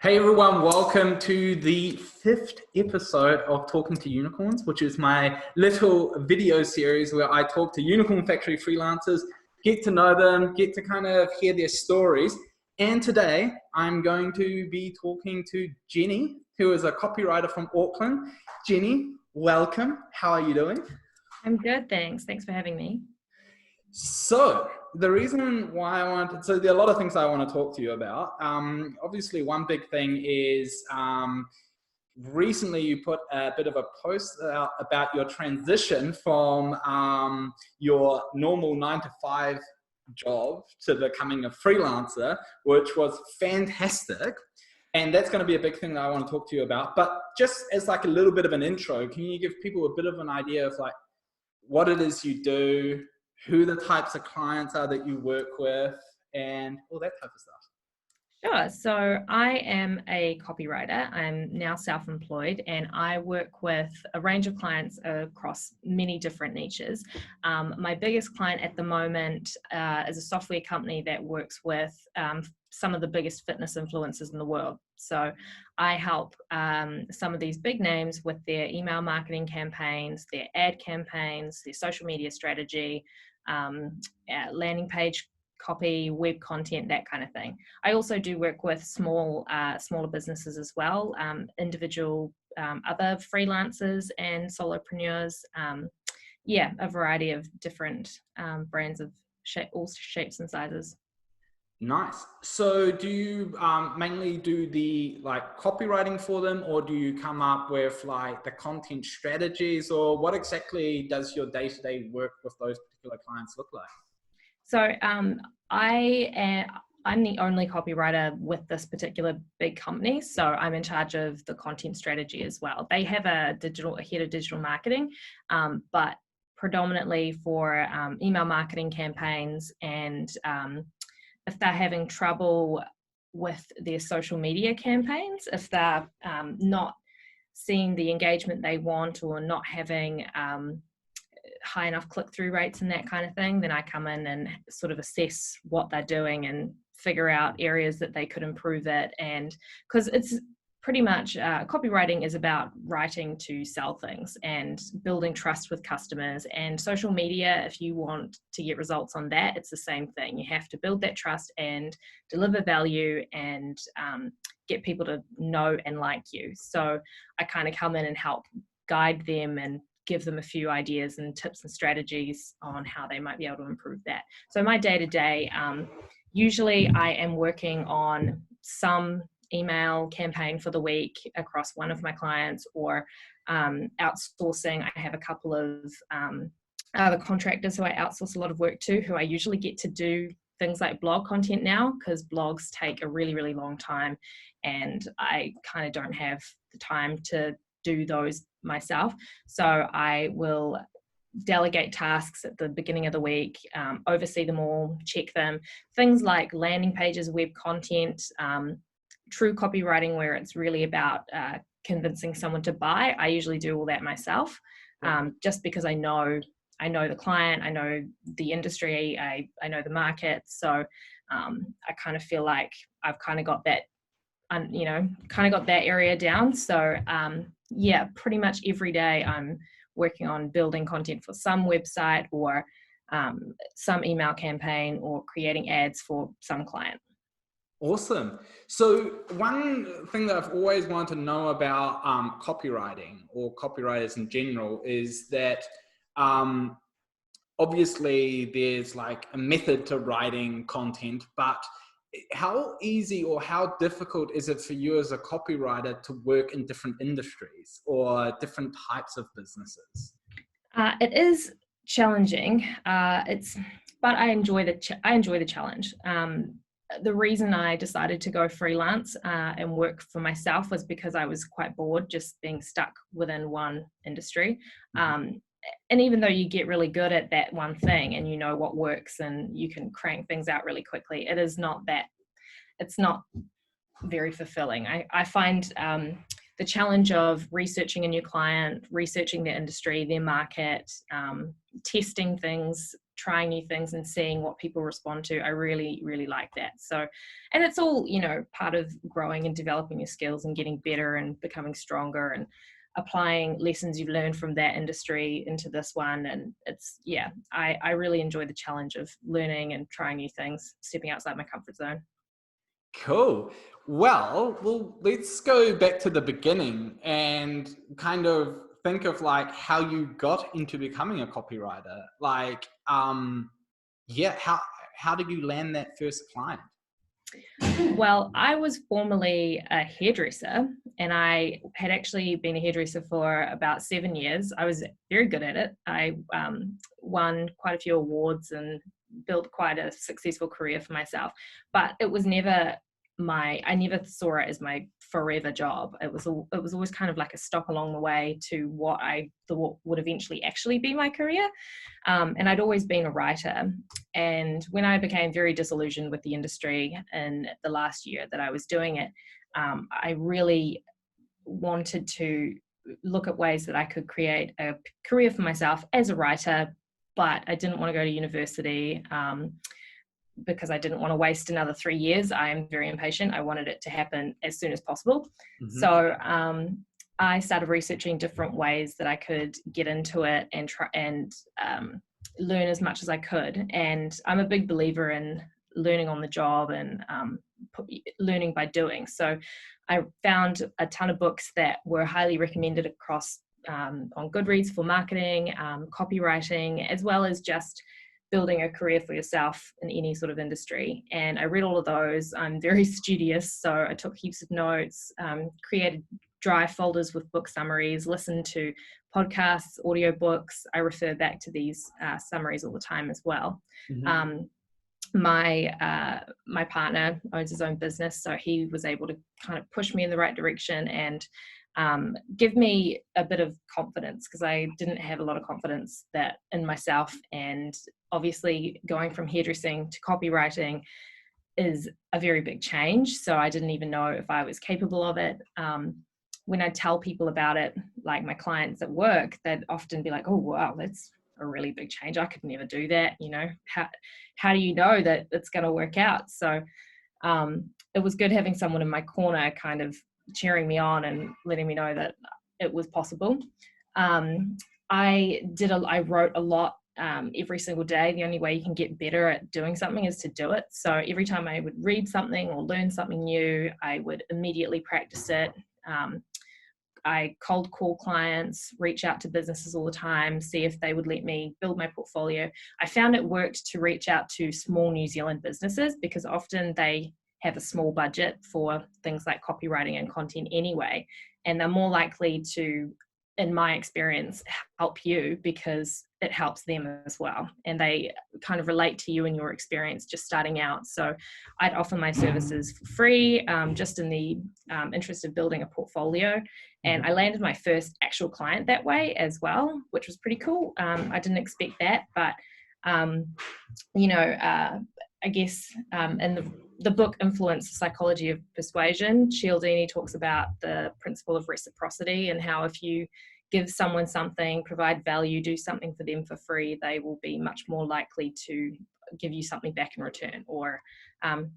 Hey everyone, welcome to the fifth episode of Talking to Unicorns, which is my little video series where I talk to unicorn factory freelancers, get to know them, get to kind of hear their stories. And today I'm going to be talking to Jenny, who is a copywriter from Auckland. Jenny, welcome. How are you doing? I'm good, thanks. Thanks for having me. So the reason why so there are a lot of things I want to talk to you about. Obviously, one big thing is recently you put a bit of a post out about your transition from your normal 9-to-5 job to becoming a freelancer, which was fantastic. And that's going to be a big thing that I want to talk to you about. But just as like a little bit of an intro, can you give people a bit of an idea of like what it is you do, who the types of clients are that you work with, and all that type of stuff? Sure. So I am a copywriter. I'm now self-employed and I work with a range of clients across many different niches. My biggest client at the moment is a software company that works with some of the biggest fitness influencers in the world. So I help some of these big names with their email marketing campaigns, their ad campaigns, their social media strategy, landing page copy, web content, that kind of thing. I also do work with smaller businesses as well, individual other freelancers and solopreneurs. A variety of different brands of all shapes and sizes. Nice. So do you mainly do the like copywriting for them, or do you come up with like the content strategies, or what exactly does your day-to-day work with those particular clients look like? So I'm the only copywriter with this particular big company. So I'm in charge of the content strategy as well. They have a head of digital marketing, but predominantly for email marketing campaigns, and if they're having trouble with their social media campaigns, if they're not seeing the engagement they want or not having high enough click-through rates and that kind of thing, then I come in and sort of assess what they're doing and figure out areas that they could improve it. And because it's pretty much copywriting is about writing to sell things and building trust with customers. And social media, if you want to get results on that, it's the same thing. You have to build that trust and deliver value and get people to know and like you. So I kind of come in and help guide them and give them a few ideas and tips and strategies on how they might be able to improve that. So my day-to-day, usually I am working on some email campaign for the week across one of my clients, or outsourcing. I have a couple of other contractors who I outsource a lot of work to, who I usually get to do things like blog content now, because blogs take a really, really long time and I kind of don't have the time to do those myself. So I will delegate tasks at the beginning of the week, oversee them all, check them. Things like landing pages, web content, true copywriting where it's really about convincing someone to buy. I usually do all that myself, just because I know the client, I know the industry, I know the market. So I kind of feel like I've kind of got that, that area down. So pretty much every day I'm working on building content for some website or some email campaign or creating ads for some client. Awesome. So one thing that I've always wanted to know about copywriting or copywriters in general is that obviously there's like a method to writing content, but how easy or how difficult is it for you as a copywriter to work in different industries or different types of businesses? It is challenging. But I enjoy the challenge. The reason I decided to go freelance and work for myself was because I was quite bored just being stuck within one industry. And even though you get really good at that one thing and you know what works and you can crank things out really quickly, it's not very fulfilling. I find the challenge of researching a new client, researching their industry, their market, testing things, trying new things and seeing what people respond to. I really, really like that. So, and it's all, you know, part of growing and developing your skills and getting better and becoming stronger and applying lessons you've learned from that industry into this one. And it's, yeah, I really enjoy the challenge of learning and trying new things, stepping outside my comfort zone. Cool. Well, let's go back to the beginning and kind of think of like how you got into becoming a copywriter. Like, yeah, how did you land that first client? Well, I was formerly a hairdresser, and I had actually been a hairdresser for about 7 years. I was very good at it. I won quite a few awards and built quite a successful career for myself, but it was never I never saw it as my forever job. It was always kind of like a stop along the way to what I thought would eventually actually be my career. And I'd always been a writer. And when I became very disillusioned with the industry in the last year that I was doing it, I really wanted to look at ways that I could create a career for myself as a writer, but I didn't want to go to university. Because I didn't want to waste another 3 years. I am very impatient. I wanted it to happen as soon as possible. Mm-hmm. So I started researching different ways that I could get into it and try and learn as much as I could. And I'm a big believer in learning on the job and learning by doing. So I found a ton of books that were highly recommended across on Goodreads for marketing, copywriting, as well as just building a career for yourself in any sort of industry. And I read all of those. I'm very studious, so I took heaps of notes, created drive folders with book summaries, listened to podcasts, audiobooks. I refer back to these summaries all the time as well. Mm-hmm. My partner owns his own business, so he was able to kind of push me in the right direction and give me a bit of confidence, because I didn't have a lot of confidence in myself. And obviously going from hairdressing to copywriting is a very big change. So I didn't even know if I was capable of it. When I tell people about it, like my clients at work, they'd often be like, oh, wow, that's a really big change. I could never do that. You know, how do you know that it's going to work out? So it was good having someone in my corner kind of cheering me on and letting me know that it was possible. I wrote a lot every single day. The only way you can get better at doing something is to do it. So every time I would read something or learn something new, I would immediately practice it. I cold call clients, reach out to businesses all the time, see if they would let me build my portfolio. I found it worked to reach out to small New Zealand businesses, because often they have a small budget for things like copywriting and content anyway. And they're more likely to, in my experience, help you because it helps them as well. And they kind of relate to you and your experience just starting out. So I'd offer my services for free, just in the interest of building a portfolio. And I landed my first actual client that way as well, which was pretty cool. I didn't expect that, but I guess in the book Influence, the Psychology of Persuasion, Cialdini talks about the principle of reciprocity and how if you give someone something, provide value, do something for them for free, they will be much more likely to give you something back in return, or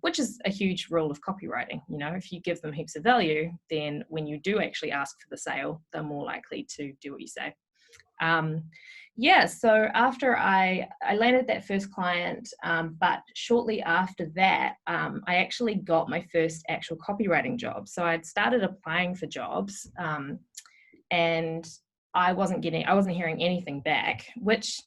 which is a huge rule of copywriting. You know, if you give them heaps of value, then when you do actually ask for the sale, they're more likely to do what you say. So after I landed that first client, but shortly after that, I actually got my first actual copywriting job. So I'd started applying for jobs, and I wasn't hearing anything back, which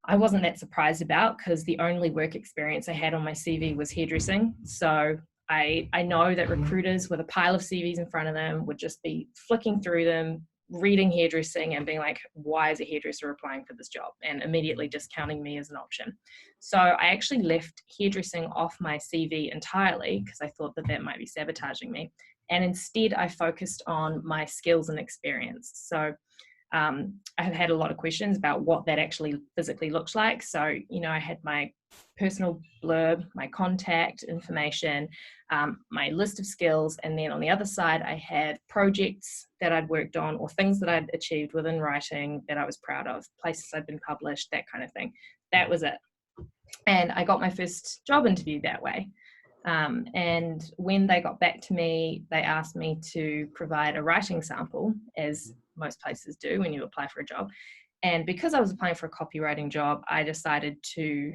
I wasn't that surprised about, because the only work experience I had on my CV was hairdressing. So I know that recruiters with a pile of CVs in front of them would just be flicking through them, reading hairdressing and being like, why is a hairdresser applying for this job? And immediately discounting me as an option. So I actually left hairdressing off my CV entirely, because I thought that might be sabotaging me. And instead I focused on my skills and experience. So I have had a lot of questions about what that actually physically looks like. So, I had my personal blurb, my contact information, my list of skills. And then on the other side, I had projects that I'd worked on or things that I'd achieved within writing that I was proud of, places I'd been published, that kind of thing. that was it. And I got my first job interview that way. And when they got back to me, they asked me to provide a writing sample, as most places do when you apply for a job. And because I was applying for a copywriting job, I decided to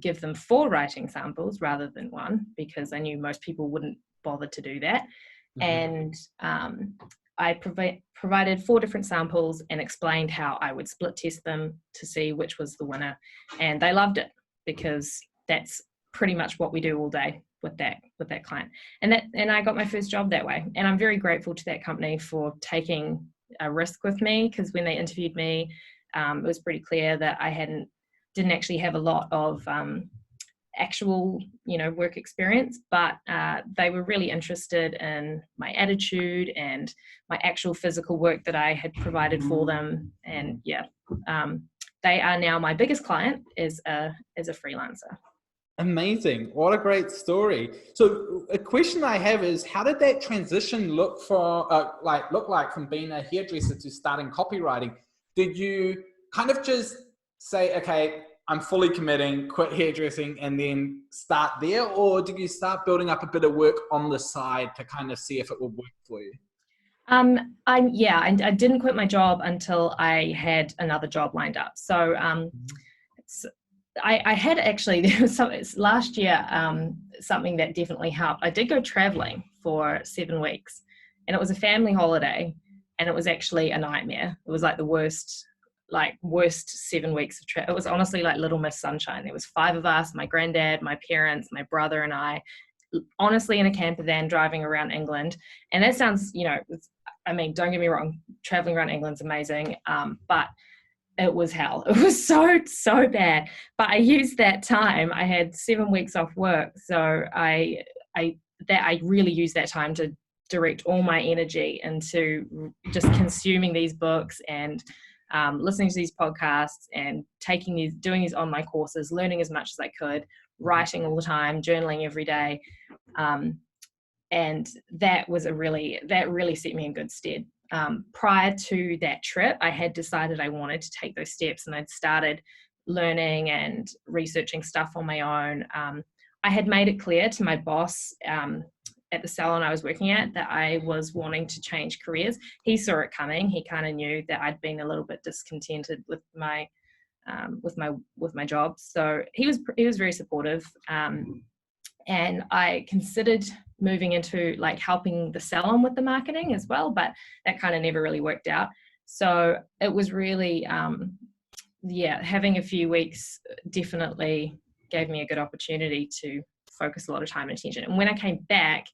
give them 4 writing samples rather than 1, because I knew most people wouldn't bother to do that. And I provided 4 different samples and explained how I would split test them to see which was the winner. And they loved it, because that's pretty much what we do all day with that client. And I got my first job that way. And I'm very grateful to that company for taking a risk with me, because when they interviewed me, it was pretty clear that I didn't actually have a lot of actual, work experience, but they were really interested in my attitude and my actual physical work that I had provided for them. And they are now my biggest client as a freelancer. Amazing. What a great story. So a question I have is, how did that transition look like from being a hairdresser to starting copywriting? Did you kind of just say, okay, I'm fully committing, quit hairdressing, and then start there? Or did you start building up a bit of work on the side to kind of see if it would work for you? I didn't quit my job until I had another job lined up. So I had actually, there was last year, something that definitely helped. I did go traveling for 7 weeks, and it was a family holiday, and it was actually a nightmare. It was like the worst 7 weeks of travel. It was honestly like Little Miss Sunshine. There was 5 of us, my granddad, my parents, my brother, and I, honestly in a camper van driving around England. And that sounds, don't get me wrong, traveling around England's amazing, but it was hell. It was so bad. But I used that time. I had 7 weeks off work, so I really used that time to direct all my energy into just consuming these books and listening to these podcasts and doing these online courses, learning as much as I could, writing all the time, journaling every day, and that really set me in good stead. Prior to that trip, I had decided I wanted to take those steps, and I'd started learning and researching stuff on my own. I had made it clear to my boss at the salon I was working at that I was wanting to change careers. He saw it coming. He kind of knew that I'd been a little bit discontented with my job, so he was very supportive. And I considered moving into helping the salon with the marketing as well, but that kind of never really worked out. So it was really, having a few weeks definitely gave me a good opportunity to focus a lot of time and attention. And when I came back,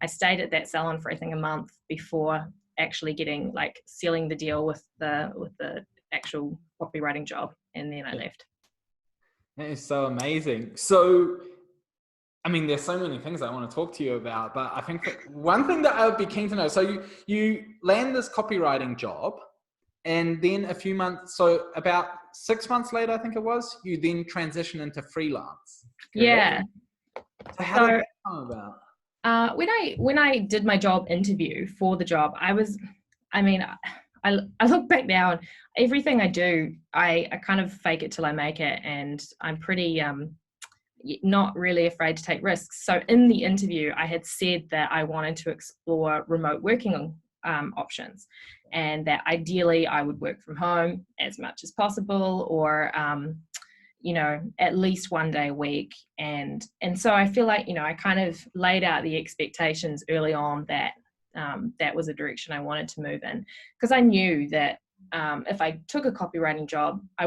I stayed at that salon for I think a month before actually getting sealing the deal with the actual copywriting job, and then I left. That is so amazing. So there's so many things I want to talk to you about, but I think that one thing that I would be keen to know, so you land this copywriting job, and then so about 6 months later, I think it was, you then transition into freelance. Correct? Yeah. So how did that come about? When I did my job interview for the job, I look back now, and everything I do, I kind of fake it till I make it, and I'm pretty not really afraid to take risks. So in the interview, I had said that I wanted to explore remote working options, and that ideally I would work from home as much as possible, or at least 1 day a week. And so I feel like I kind of laid out the expectations early on that that was a direction I wanted to move in, because I knew that if I took a copywriting job, I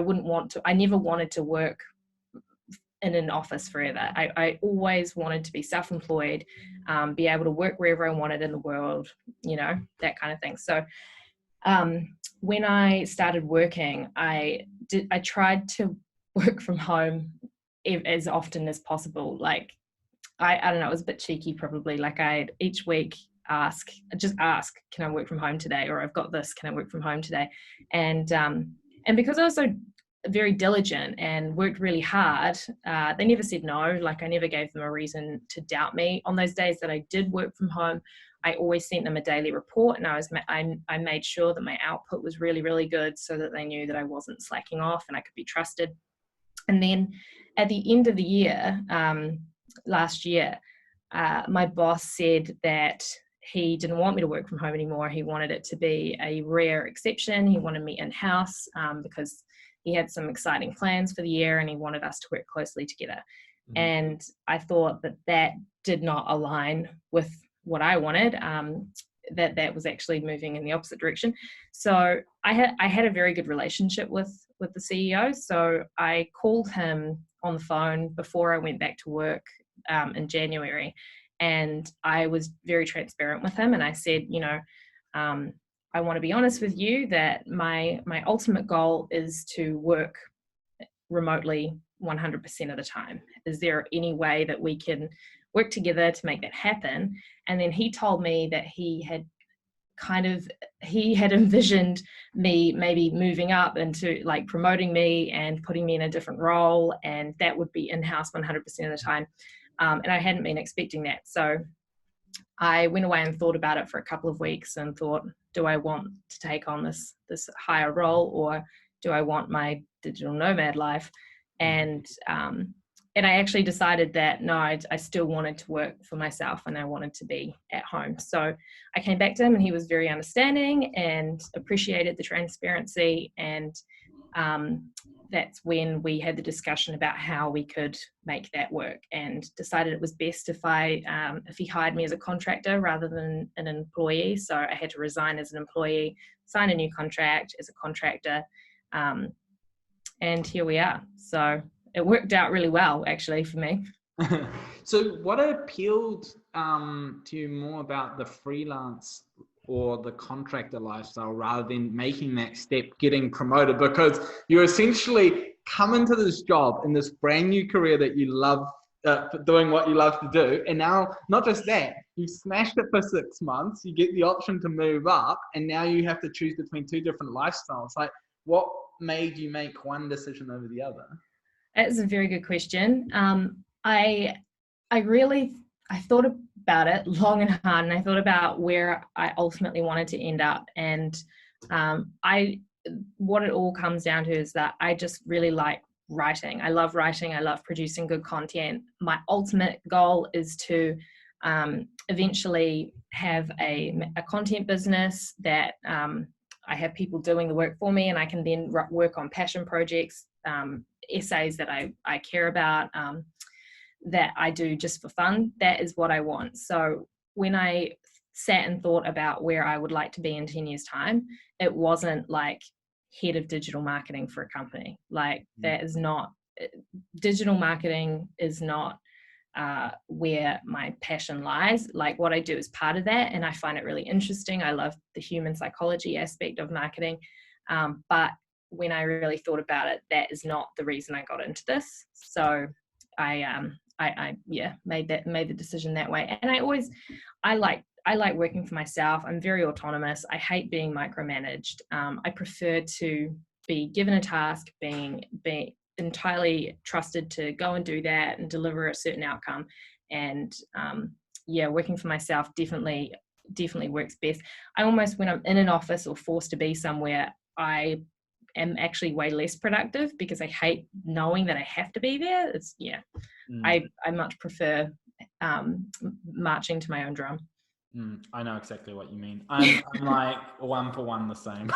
never wanted to work in an office forever. I always wanted to be self-employed, be able to work wherever I wanted in the world, that kind of thing. So when I started working, I tried to work from home as often as possible. I don't know, it was a bit cheeky probably. I'd each week ask, can I work from home today? Or I've got this, can I work from home today? And because I was so very diligent and worked really hard, they never said no. I never gave them a reason to doubt me. On those days that I did work from home, I always sent them a daily report, and I made sure that my output was really, really good, so that they knew that I wasn't slacking off and I could be trusted. And then at the end of the year, last year, my boss said that he didn't want me to work from home anymore. He wanted it to be a rare exception. He wanted me in-house because he had some exciting plans for the year and he wanted us to work closely together. Mm-hmm. And I thought that did not align with what I wanted, that was actually moving in the opposite direction. So I had a very good relationship with the CEO. So I called him on the phone before I went back to work in January. And I was very transparent with him. And I said, I want to be honest with you that my ultimate goal is to work remotely 100% of the time. Is there any way that we can work together to make that happen? And then he told me that he had envisioned me maybe moving up into like promoting me and putting me in a different role, and that would be in-house 100% of the time. And I hadn't been expecting that. So I went away and thought about it for a couple of weeks and thought, do I want to take on this higher role, or do I want my digital nomad life? And I actually decided that no, I still wanted to work for myself and I wanted to be at home. So I came back to him and he was very understanding and appreciated the transparency. And that's when we had the discussion about how we could make that work, and decided it was best if he hired me as a contractor rather than an employee. So I had to resign as an employee, sign a new contract as a contractor, and here we are. So it worked out really well, actually, for me. So what appealed to you more about the freelance or the contractor lifestyle rather than making that step, getting promoted? Because you essentially come into this job in this brand new career that you love, doing what you love to do. And now, not just that, you smashed it for 6 months, you get the option to move up, and now you have to choose between two different lifestyles. Like, what made you make one decision over the other? That's a very good question. I thought about it long and hard, and I thought about where I ultimately wanted to end up. And what it all comes down to is that I just really like writing. I love writing. I love producing good content. My ultimate goal is to eventually have a content business that I have people doing the work for me, and I can then work on passion projects, essays that I care about, that I do just for fun. That is what I want. So when I sat and thought about where I would like to be in 10 years' time, it wasn't like head of digital marketing for a company. Like, that is not, digital marketing is not where my passion lies. Like, what I do is part of that, and I find it really interesting. I love the human psychology aspect of marketing. But when I really thought about it, that is not the reason I got into this. So I made the decision that way. And I like working for myself. I'm very autonomous. I hate being micromanaged. I prefer to be given a task, being entirely trusted to go and do that and deliver a certain outcome. And working for myself definitely works best. When I'm in an office or forced to be somewhere, I am actually way less productive because I hate knowing that I have to be there. I much prefer marching to my own drum. I know exactly what you mean. I'm like one for one the same.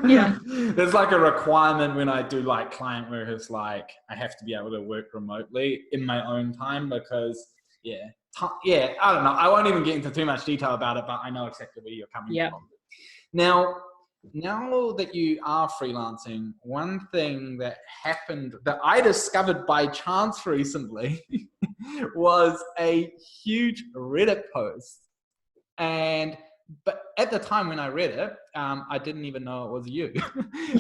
Yeah. There's like a requirement when I do like client work. It's like I have to be able to work remotely in my own time because I don't know. I won't even get into too much detail about it, but I know exactly where you're coming from. Now that you are freelancing, one thing that happened that I discovered by chance recently was a huge Reddit post. But at the time when I read it, I didn't even know it was you.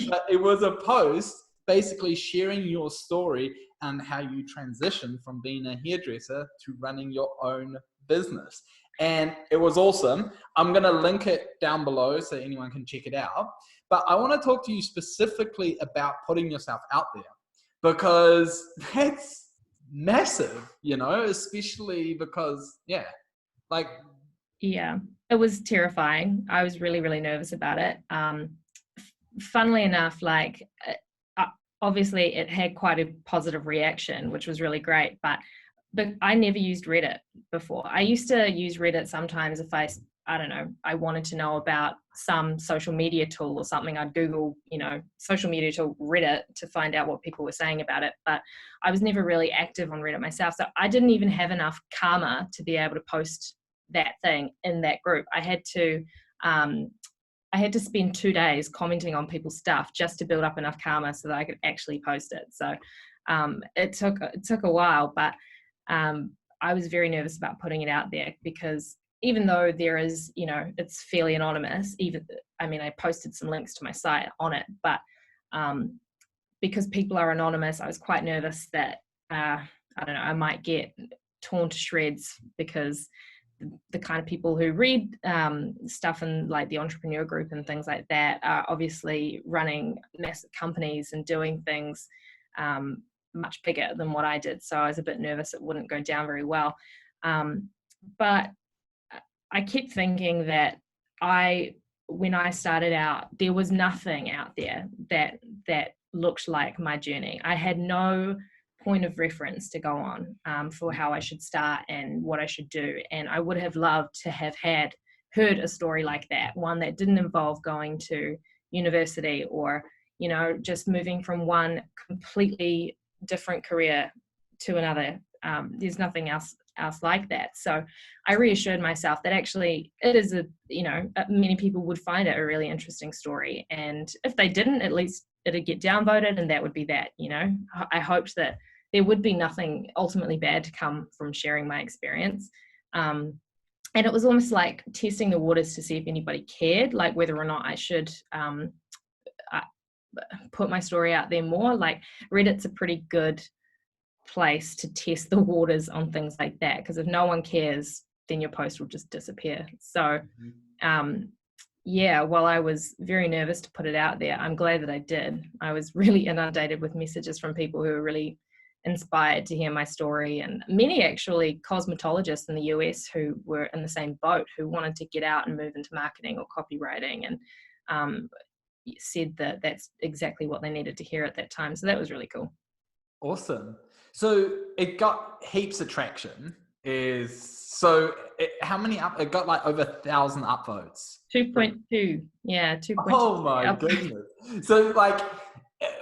But it was a post basically sharing your story and how you transitioned from being a hairdresser to running your own business. And it was awesome. I'm going to link it down below so anyone can check it out. But I want to talk to you specifically about putting yourself out there, because that's massive, especially because, it was terrifying. I was really, really nervous about it. Funnily enough, obviously it had quite a positive reaction, which was really great, but I never used Reddit before. I used to use Reddit sometimes if I don't know, I wanted to know about some social media tool or something. I'd Google, social media tool Reddit to find out what people were saying about it. But I was never really active on Reddit myself. So I didn't even have enough karma to be able to post that thing in that group. I had to spend 2 days commenting on people's stuff just to build up enough karma so that I could actually post it. So it took a while, but I was very nervous about putting it out there because even though there is, it's fairly anonymous, I posted some links to my site on it, but because people are anonymous, I was quite nervous that, I don't know, I might get torn to shreds because the kind of people who read stuff in like the entrepreneur group and things like that are obviously running massive companies and doing things much bigger than what I did. So I was a bit nervous it wouldn't go down very well. But I kept thinking that when I started out, there was nothing out there that looked like my journey. I had no point of reference to go on for how I should start and what I should do. And I would have loved to have heard a story like that, one that didn't involve going to university or, just moving from one completely different career to another. There's nothing else like that. So I reassured myself that actually it is many people would find it a really interesting story. And if they didn't, at least it'd get downvoted and that would be that, I hoped that there would be nothing ultimately bad to come from sharing my experience. And it was almost like testing the waters to see if anybody cared, like whether or not I should put my story out there more. Like Reddit's a pretty good place to test the waters on things like that, because if no one cares, then your post will just disappear. So while I was very nervous to put it out there, I'm glad that I did. I was really inundated with messages from people who were really inspired to hear my story, and many actually cosmetologists in the US who were in the same boat, who wanted to get out and move into marketing or copywriting, and said that that's exactly what they needed to hear at that time. So that was really cool. Awesome. So it got heaps of traction. How many it got like over 1,000 upvotes? 2.2. Yeah, 2.2. Oh my goodness. So like,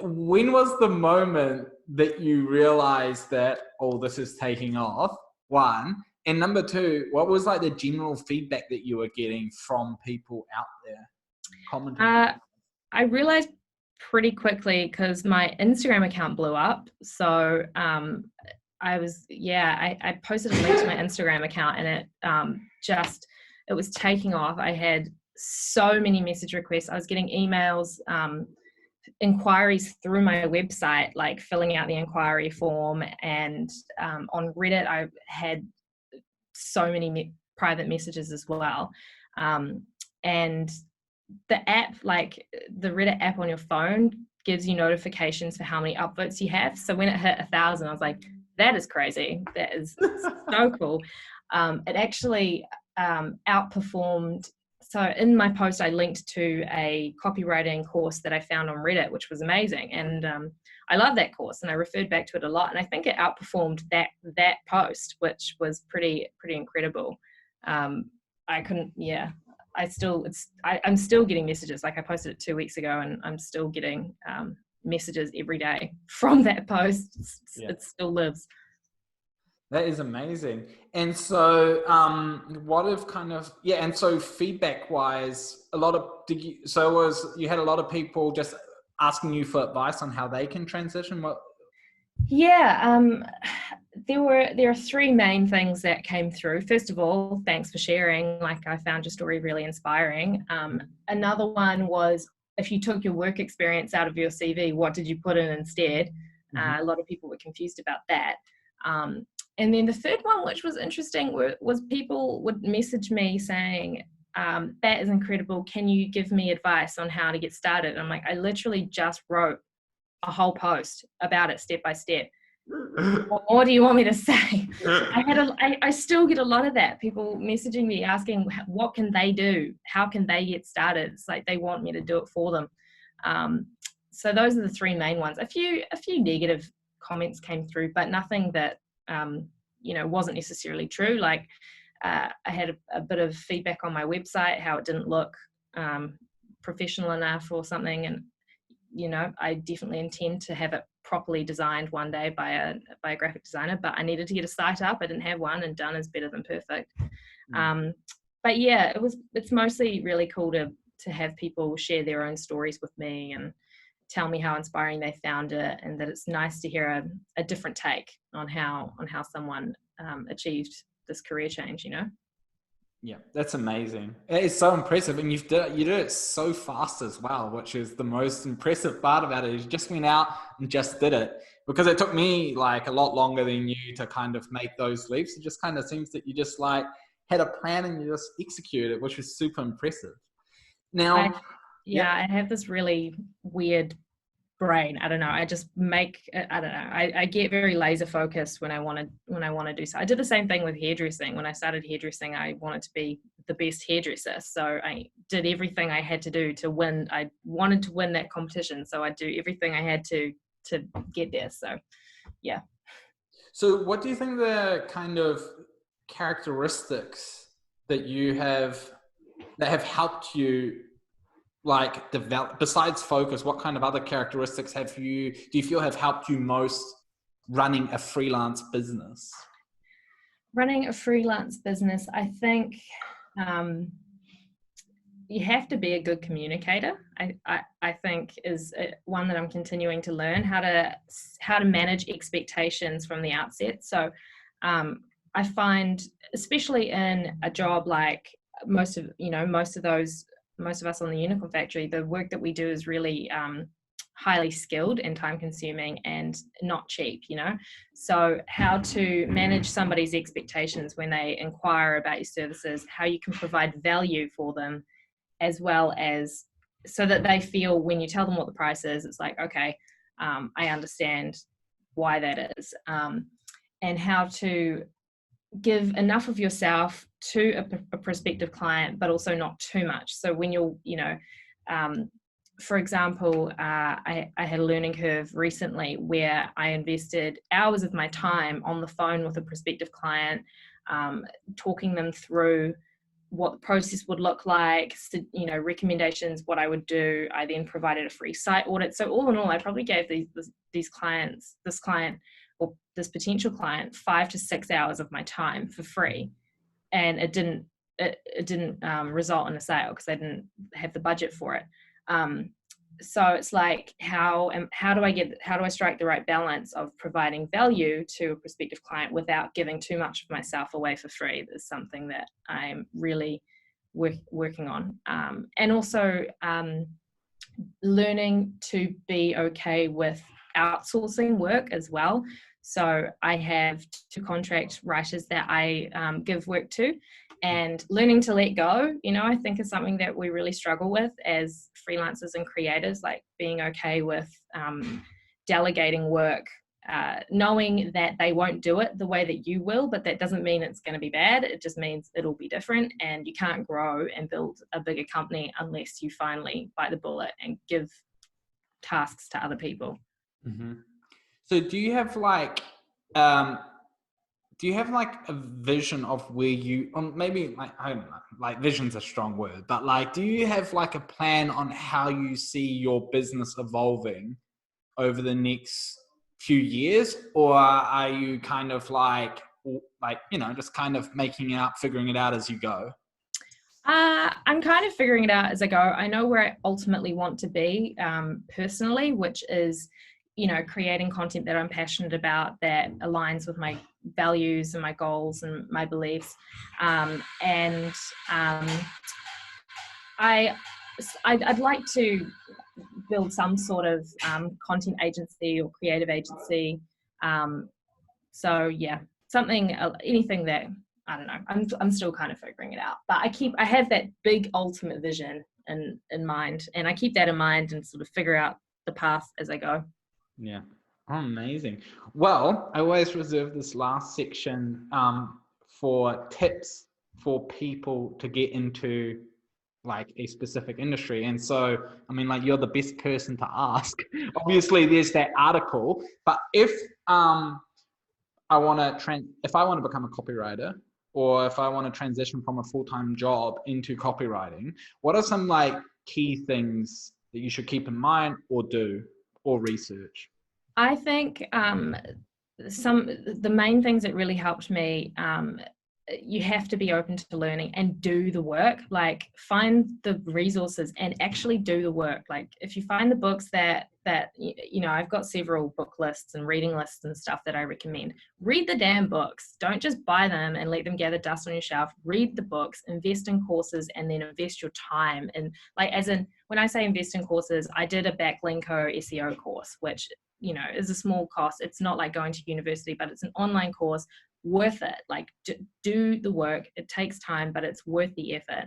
when was the moment that you realized that, this is taking off? One. And number two, what was like the general feedback that you were getting from people out there commenting? I realized pretty quickly because my Instagram account blew up. So I posted a link to my Instagram account, and it was taking off. I had so many message requests. I was getting emails, inquiries through my website, like filling out the inquiry form. And on Reddit, I had so many private messages as well. And the app, like the Reddit app on your phone, gives you notifications for how many upvotes you have. So when it hit 1,000, I was like, that is crazy. That is so cool. It actually outperformed. So in my post, I linked to a copywriting course that I found on Reddit, which was amazing. And I love that course and I referred back to it a lot. And I think it outperformed that post, which was pretty incredible. I'm still getting messages. Like I posted it 2 weeks ago and I'm still getting messages every day from that post. It still lives. That is amazing. And so and so feedback wise, you had a lot of people just asking you for advice on how they can transition? There are three main things that came through. First of all, thanks for sharing. Like, I found your story really inspiring. Another one was, if you took your work experience out of your CV, what did you put in instead? A lot of people were confused about that. And then the third one, which was interesting, was people would message me saying, that is incredible. Can you give me advice on how to get started? And I'm like, I literally just wrote a whole post about it step by step. What more do you want me to say? I still get a lot of that. People messaging me asking, what can they do? How can they get started? It's like they want me to do it for them. So those are the three main ones. A few negative comments came through, but nothing that wasn't necessarily true. Like I had a bit of feedback on my website, how it didn't look professional enough or something, and I definitely intend to have it properly designed one day by a graphic designer, but I needed to get a site up. I didn't have one, and done is better than perfect. But yeah, it's mostly really cool to have people share their own stories with me and tell me how inspiring they found it, and that it's nice to hear a different take on how someone achieved this career change, Yeah, that's amazing. It's so impressive, and you did it so fast as well, which is the most impressive part about it. You just went out and just did it, because it took me like a lot longer than you to kind of make those leaps. It just kind of seems that you just like had a plan and you just executed it, which was super impressive. Now, I have this really weird brain. I don't know. I just I don't know. I get very laser focused when I want to do so. I did the same thing with hairdressing. When I started hairdressing, I wanted to be the best hairdresser. So I did everything I had to do to win. I wanted to win that competition. So I'd do everything I had to get there. So yeah. So what do you think the kind of characteristics that you have that have helped you like develop, besides focus, what kind of other characteristics do you feel have helped you most running a freelance business? Running a freelance business, I think you have to be a good communicator. I think is one that I'm continuing to learn how to manage expectations from the outset. So I find, especially in a job like most of us on the unicorn factory, the work that we do is really highly skilled and time consuming and not cheap, so how to manage somebody's expectations when they inquire about your services, how you can provide value for them, as well as so that they feel when you tell them what the price is, it's like, okay, I understand why that is, and how to give enough of yourself to a prospective client, but also not too much. So when you're, for example, I had a learning curve recently where I invested hours of my time on the phone with a prospective client, talking them through what the process would look like, recommendations, what I would do. I then provided a free site audit. So all in all, I probably gave this potential client 5 to 6 hours of my time for free, and it didn't result in a sale because I didn't have the budget for it. So it's like, how do I strike the right balance of providing value to a prospective client without giving too much of myself away for free? That's something that I'm really working on, and also learning to be okay with outsourcing work as well. So I have 2 contract writers that I give work to, and learning to let go, I think is something that we really struggle with as freelancers and creators, like being okay with delegating work, knowing that they won't do it the way that you will, but that doesn't mean it's going to be bad. It just means it'll be different, and you can't grow and build a bigger company unless you finally bite the bullet and give tasks to other people. Mm-hmm. So do you have like a vision of where you, maybe like, I don't know, like vision's a strong word, but like, do you have like a plan on how you see your business evolving over the next few years? Or are you kind of like, just kind of figuring it out as you go? I'm kind of figuring it out as I go. I know where I ultimately want to be personally, which is, creating content that I'm passionate about, that aligns with my values and my goals and my beliefs. I'd like to build some sort of content agency or creative agency. So yeah, anything that, I don't know. I'm still kind of figuring it out, but I have that big ultimate vision in mind, and I keep that in mind and sort of figure out the path as I go. Yeah. Oh, amazing. Well, I always reserve this last section for tips for people to get into like a specific industry. And so, I mean, like, you're the best person to ask. Obviously there's that article, but if I want to become a copywriter, or if I want to transition from a full-time job into copywriting, what are some like key things that you should keep in mind or do or research? I think the main things that really helped me, you have to be open to learning and do the work. Like, find the resources and actually do the work. Like, if you find the books that I've got several book lists and reading lists and stuff that I recommend. Read the damn books. Don't just buy them and let them gather dust on your shelf. Read the books, invest in courses, and then invest your time. And like, as in, when I say invest in courses, I did a Backlinko SEO course, which is a small cost. It's not like going to university, but it's an online course. Worth it. Like, do the work. It takes time, but it's worth the effort.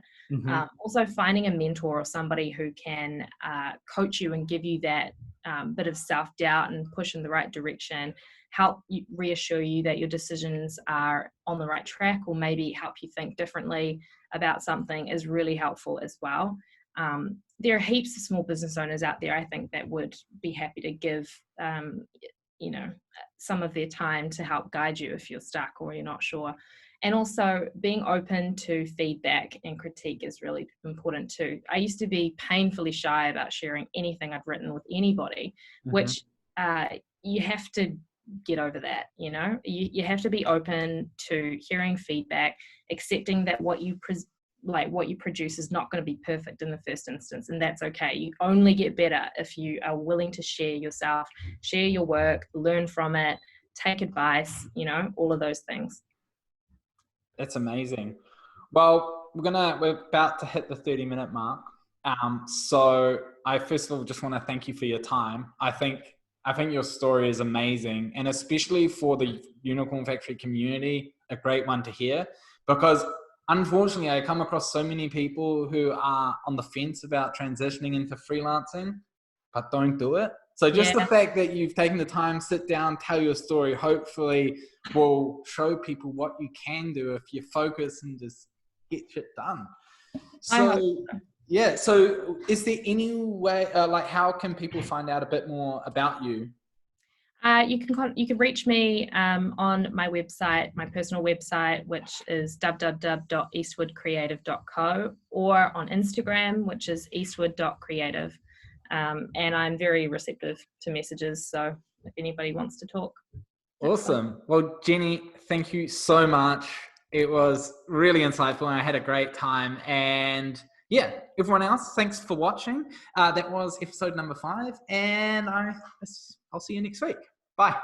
Also, finding a mentor or somebody who can coach you and give you that bit of self-doubt and push in the right direction, help you, reassure you that your decisions are on the right track, or maybe help you think differently about something, is really helpful as well. There are heaps of small business owners out there, I think, that would be happy to give some of their time to help guide you if you're stuck or you're not sure. And also, being open to feedback and critique is really important too. I used to be painfully shy about sharing anything I'd written with anybody, which you have to get over that. You have to be open to hearing feedback, accepting that what you produce is not going to be perfect in the first instance, and that's okay. You only get better if you are willing to share yourself, share your work, learn from it, take advice, all of those things. That's amazing. Well, we're about to hit the 30-minute mark. So I first of all just want to thank you for your time. I think your story is amazing, and especially for the Unicorn Factory community, a great one to hear, because unfortunately, I come across so many people who are on the fence about transitioning into freelancing, but don't do it. So just the fact that you've taken the time, sit down, tell your story, hopefully will show people what you can do if you focus and just get shit done. So is there any way, how can people find out a bit more about you? You can reach me on my website, my personal website, which is www.eastwoodcreative.co, or on Instagram, which is eastwood.creative. And I'm very receptive to messages, so if anybody wants to talk. Awesome. Well, Jenny, thank you so much. It was really insightful and I had a great time. And yeah, everyone else, thanks for watching. That was episode number 5, and I'll see you next week. Bye.